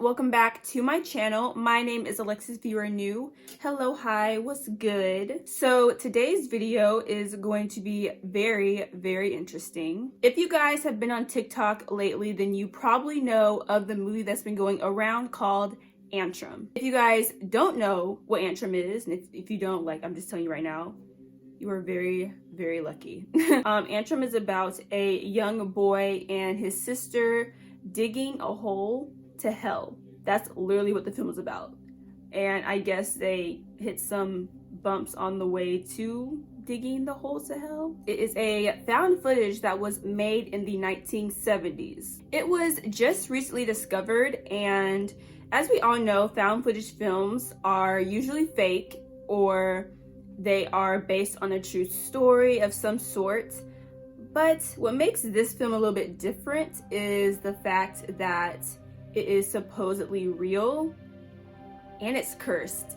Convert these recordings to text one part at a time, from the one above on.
welcome back to my channel. My name is Alexis if you are new. Hello, hi, what's good? So today's video is going to be very interesting. If you guys have been on TikTok lately, then you probably know of the movie that's been going around called Antrum. If you guys don't know what Antrum is, and if you don't, like, I'm just telling you right now, you are very lucky. Antrum is about a young boy and his sister digging a hole to hell. That's literally what the film is about. And I guess they hit some bumps on the way to digging the hole to hell. It is a found footage that was made in the 1970s. It was just recently discovered, and as we all know, found footage films are usually fake or they are based on a true story of some sort. But what makes this film a little bit different is the fact that it is supposedly real and it's cursed.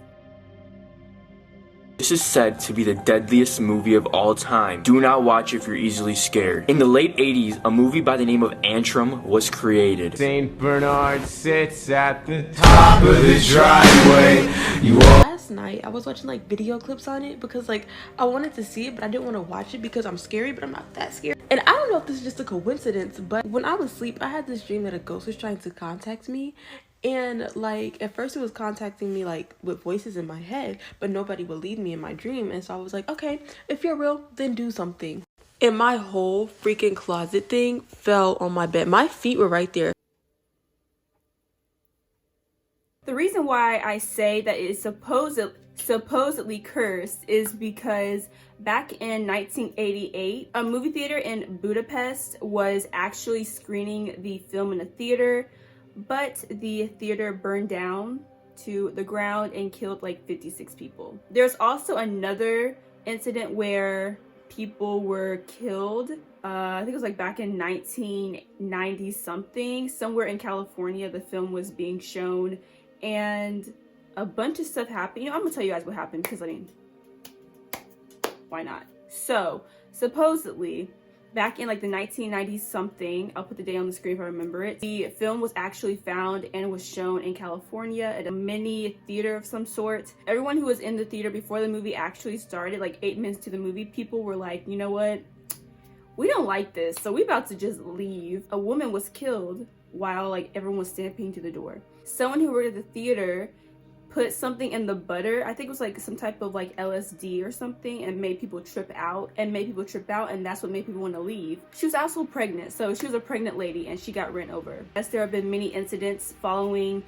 This is said to be the deadliest movie of all time. Do not watch if you're easily scared. In the late 80s, a movie by the name of Antrum was created. St. Bernard sits at the top of the driveway. Last night I was watching like video clips on it because like I wanted to see it, but I didn't want to watch it because I'm scary, but I'm not that scared. And I don't know if this is just a coincidence, but when I was asleep I had this dream that a ghost was trying to contact me. And like at first it was contacting me like with voices in my head, but nobody would lead me in my dream. And so I was like, okay, if you're real, then do something. And my whole freaking closet thing fell on my bed. My feet were right there. The reason why I say that it is supposedly cursed is because back in 1988, a movie theater in Budapest was actually screening the film in a theater, but the theater burned down to the ground and killed like 56 people. There's also another incident where people were killed. I think it was like back in 1990 something, somewhere in California. The film was being shown and a bunch of stuff happened. You know, I'm gonna tell you guys what happened because I mean, why not? So supposedly back in like the 1990s something, I'll put the date on the screen if I remember it, the film was actually found and was shown in California at a mini theater of some sort. Everyone who was in the theater before the movie actually started, like 8 minutes to the movie, people were like, you know what, we don't like this, so we about to just leave. A woman was killed while like everyone was stampeding to the door. Someone who worked at the theater put something in the butter, I think it was like some type of like LSD or something, and made people trip out, and that's what made people want to leave. She was also pregnant, so she was a pregnant lady and she got ran over. Yes, there have been many incidents following,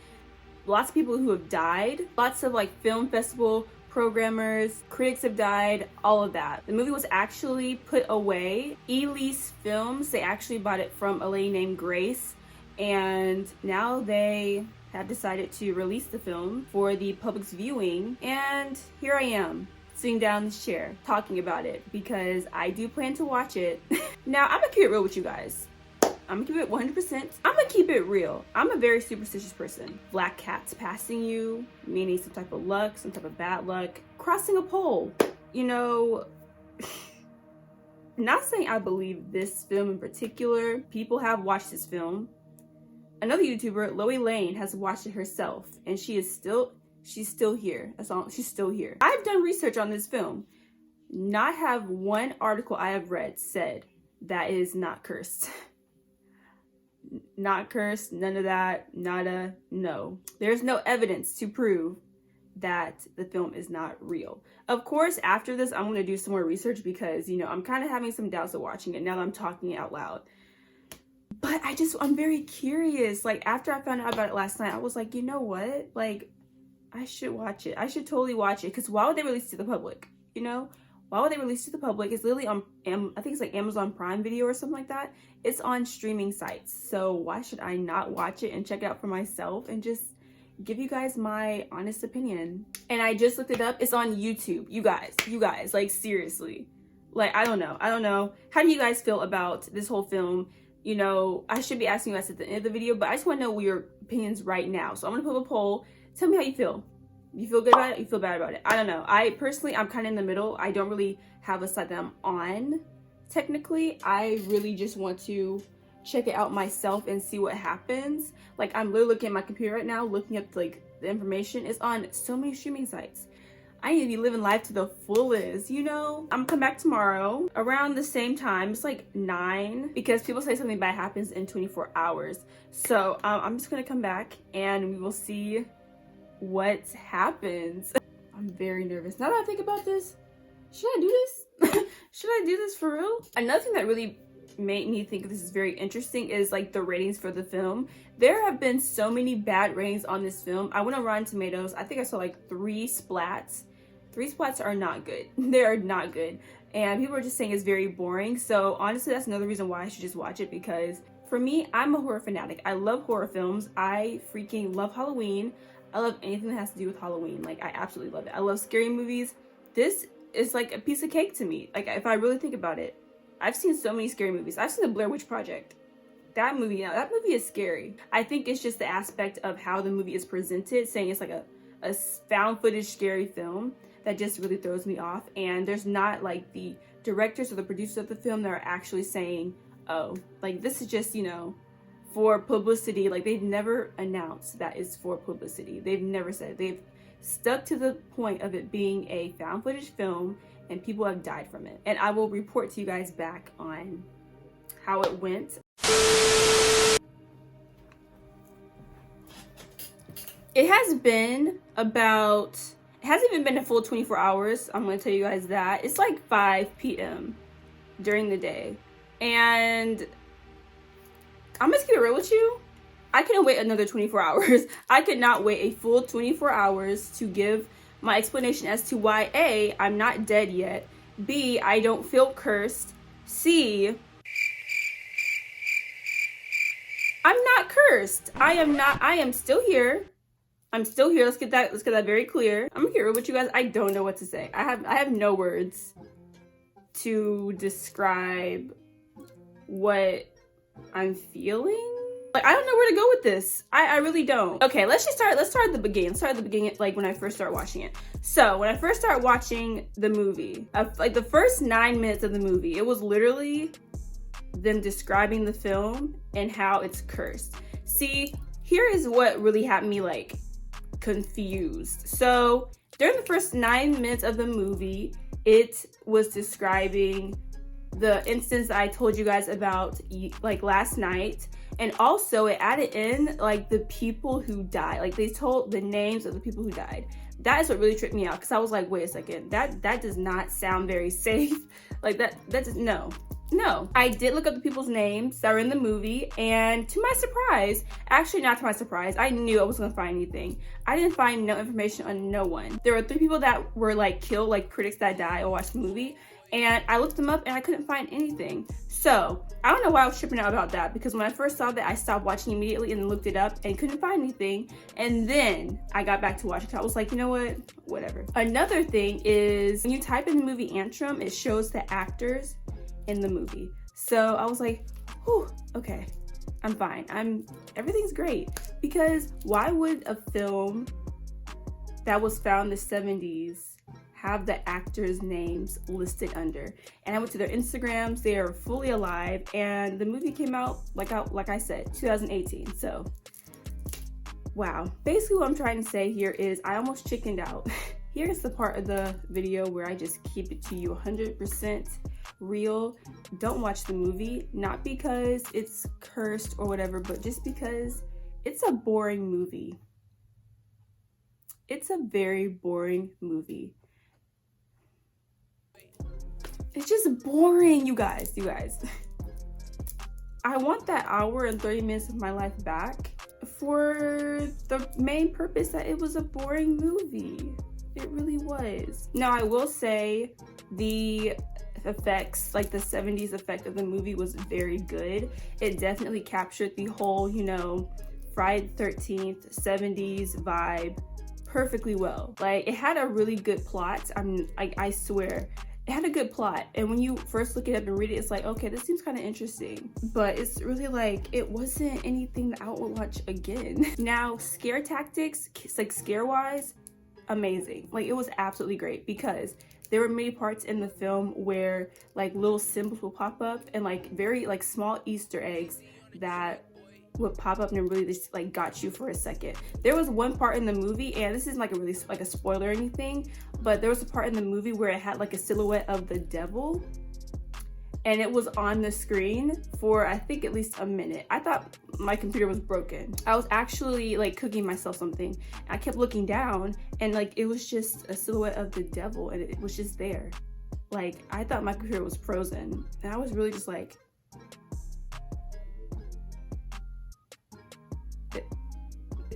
lots of people who have died, lots of like film festival programmers, critics have died, all of that. The movie was actually put away. Elise Films, they actually bought it from a lady named Grace, and now they have decided to release the film for the public's viewing, and here I am sitting down in this chair talking about it because I do plan to watch it. Now I'm gonna keep it real with you guys. I'm gonna keep it 100%. I'm gonna keep it real. I'm a very superstitious person. Black cats passing you, meaning some type of luck, some type of bad luck. Crossing a pole, you know. Not saying I believe this film in particular. People have watched this film. Another YouTuber, Loey Lane, has watched it herself, and she's still here. That's all. She's still here. I've done research on this film. Not have one article I have read said that it is not cursed. Not cursed, none of that, nada, no. There's no evidence to prove that the film is not real. Of course, after this, I'm gonna do some more research because, you know, I'm kind of having some doubts of watching it now that I'm talking it out loud. But I'm very curious. Like, after I found out about it last night, I was like, you know what? Like, I should watch it. I should totally watch it. Because why would they release it to the public? You know? Why would they release it to the public? It's literally on, I think it's like Amazon Prime Video or something like that. It's on streaming sites. So why should I not watch it and check it out for myself and just give you guys my honest opinion? And I just looked it up. It's on YouTube. You guys, like, seriously. Like, I don't know. How do you guys feel about this whole film? You know, I should be asking you guys at the end of the video, but I just want to know your opinions right now. So I'm going to put up a poll. Tell me how you feel. You feel good about it? You feel bad about it? I don't know. I'm kind of in the middle. I don't really have a side that I'm on, technically. I really just want to check it out myself and see what happens. Like, I'm literally looking at my computer right now, looking up like the information. It's on so many streaming sites. I need to be living life to the fullest, you know? I'm gonna come back tomorrow around the same time. It's like 9, because people say something bad happens in 24 hours. So I'm just gonna come back and we will see what happens. I'm very nervous. Now that I think about this, should I do this? Should I do this for real? Another thing that really made me think this is very interesting is like the ratings for the film. There have been so many bad ratings on this film. I went on Rotten Tomatoes. I think I saw like 3 splats. 3 splats are not good. They are not good. And people are just saying it's very boring. So honestly, that's another reason why I should just watch it, because for me, I'm a horror fanatic. I love horror films. I freaking love Halloween. I love anything that has to do with Halloween. Like, I absolutely love it. I love scary movies. This is like a piece of cake to me. Like, if I really think about it, I've seen so many scary movies. I've seen the Blair Witch Project. That movie is scary. I think it's just the aspect of how the movie is presented, saying it's like a found footage scary film, that just really throws me off. And there's not like the directors or the producers of the film that are actually saying, oh, like this is just, you know, for publicity. Like, they've never announced that it's for publicity. They've never said. They've stuck to the point of it being a found footage film, and people have died from it. And I will report to you guys back on how it went. It hasn't even been a full 24 hours. I'm gonna tell you guys that. It's like 5 p.m. during the day. And I'm just gonna be real with you. I couldn't wait another 24 hours. I could not wait a full 24 hours to give my explanation as to why A, I'm not dead yet, B, I don't feel cursed, C, I'm not cursed. I am still here. I'm still here. Let's get that very clear. I'm here with you guys. I don't know what to say. I have no words to describe what I'm feeling. Like, I don't know where to go with this. I really don't. Okay, let's start at the beginning. Let's start at the beginning, like when I first started watching it. So when I first started watching the movie, like the first 9 minutes of the movie, it was literally them describing the film and how it's cursed. See, here is what really had me like confused. So during the first 9 minutes of the movie, it was describing the instance that I told you guys about like last night, and also it added in like the people who died. Like, they told the names of the people who died. That is what really tripped me out, because I was like, wait a second, that does not sound very safe. Like that does no. I did look up the people's names that were in the movie, and to my surprise, actually not to my surprise, I knew I wasn't gonna find anything. I didn't find no information on no one. There were 3 people that were like killed, like critics that died or watched the movie, and I looked them up and I couldn't find anything. So I don't know why I was tripping out about that, because when I first saw that, I stopped watching immediately and looked it up and couldn't find anything. And then I got back to watching it. I was like, you know what, whatever. Another thing is, when you type in the movie Antrum, it shows the actors in the movie. So I was like, whew, okay, I'm fine. Everything's great. Because why would a film that was found in the 70s have the actors' names listed under? And I went to their Instagrams. They are fully alive, and the movie came out like I said, 2018. So wow. Basically what I'm trying to say here is I almost chickened out. Here's the part of the video where I just keep it to you 100% real. Don't watch the movie, not because it's cursed or whatever, but just because it's a boring movie. It's a very boring movie. It's just boring, you guys. I want that hour and 30 minutes of my life back for the main purpose that it was a boring movie. It really was. Now, I will say the effects, like the 70s effect of the movie, was very good. It definitely captured the whole, you know, Friday the 13th 70s vibe perfectly well. Like, it had a really good plot. I swear it had a good plot, and when you first look it up and read it, it's like, okay, this seems kind of interesting, but it's really like, it wasn't anything that I would watch again. Now, scare tactics, like scare wise, amazing. Like, it was absolutely great, because there were many parts in the film where like little symbols will pop up and like very like small Easter eggs that would pop up and really just like got you for a second. There was one part in the movie, and this isn't like a really like a spoiler or anything, but there was a part in the movie where it had like a silhouette of the devil, and it was on the screen for I think at least a minute. I thought my computer was broken. I was actually like cooking myself something. I kept looking down, and like it was just a silhouette of the devil, and it was just there. Like I thought my computer was frozen, and I was really just like,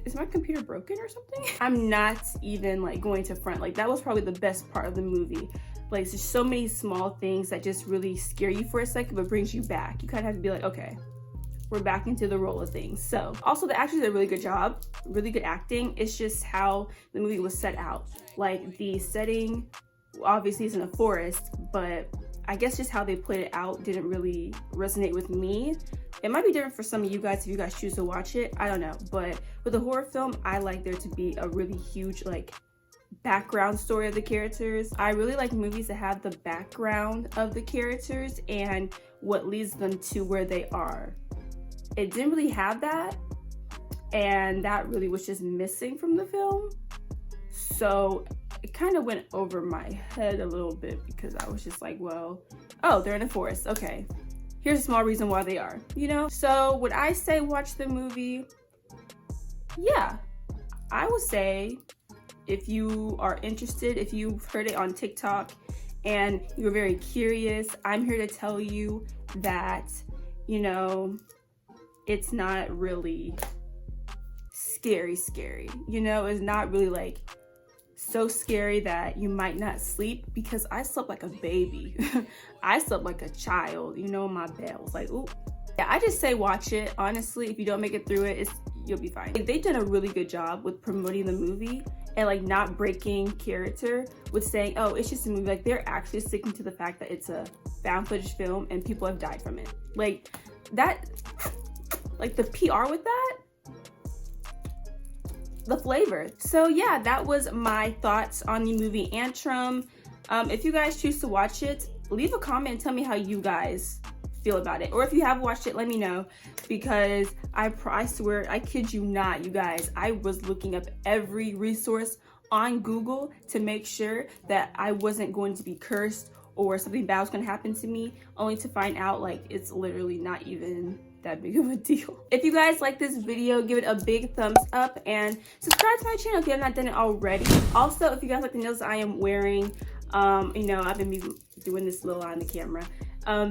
is my computer broken or something? I'm not even like going to front. Like that was probably the best part of the movie. Like there's so many small things that just really scare you for a second but brings you back. You kind of have to be like, okay, we're back into the roll of things. So also the actors did a really good job, really good acting. It's just how the movie was set out. Like the setting obviously is in a forest, but I guess just how they played it out didn't really resonate with me. It might be different for some of you guys if you guys choose to watch it, I don't know. But with a horror film, I like there to be a really huge like background story of the characters. I really like movies that have the background of the characters and what leads them to where they are. It didn't really have that, and that really was just missing from the film. So it kind of went over my head a little bit because I was just like, well, oh, they're in a forest, okay. Here's a small reason why they are, you know? So would I say watch the movie? Yeah, I would say if you are interested, if you've heard it on TikTok and you're very curious, I'm here to tell you that, you know, it's not really scary, you know? It's not really like so scary that you might not sleep, because I slept like a baby. I slept like a child, you know, my bed was like, ooh. Yeah, I just say watch it. Honestly, if you don't make it through it, you'll be fine. Like, they did a really good job with promoting the movie and like not breaking character with saying, oh, it's just a movie. Like they're actually sticking to the fact that it's a found footage film and people have died from it. Like that, like the PR with that, the flavor. So yeah, that was my thoughts on the movie Antrum. If you guys choose to watch it, leave a comment and tell me how you guys feel about it. Or if you have watched it, let me know, because I swear, I kid you not, you guys, I was looking up every resource on Google to make sure that I wasn't going to be cursed or something bad was going to happen to me, only to find out like it's literally not even that big of a deal. If you guys like this video, give it a big thumbs up and subscribe to my channel if you have not done it already. Also, if you guys like the nails I am wearing, you know, I've been doing this little on the camera.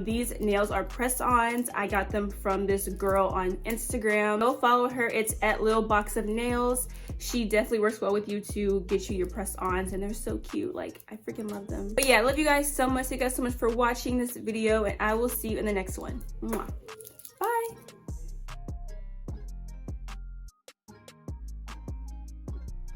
These nails are press-ons. I got them from this girl on Instagram. Go follow her. It's at Little Box of Nails. She definitely works well with you to get you your press-ons, and they're so cute. Like, I freaking love them. But yeah, I love you guys so much. Thank you guys so much for watching this video, and I will see you in the next one. Mwah.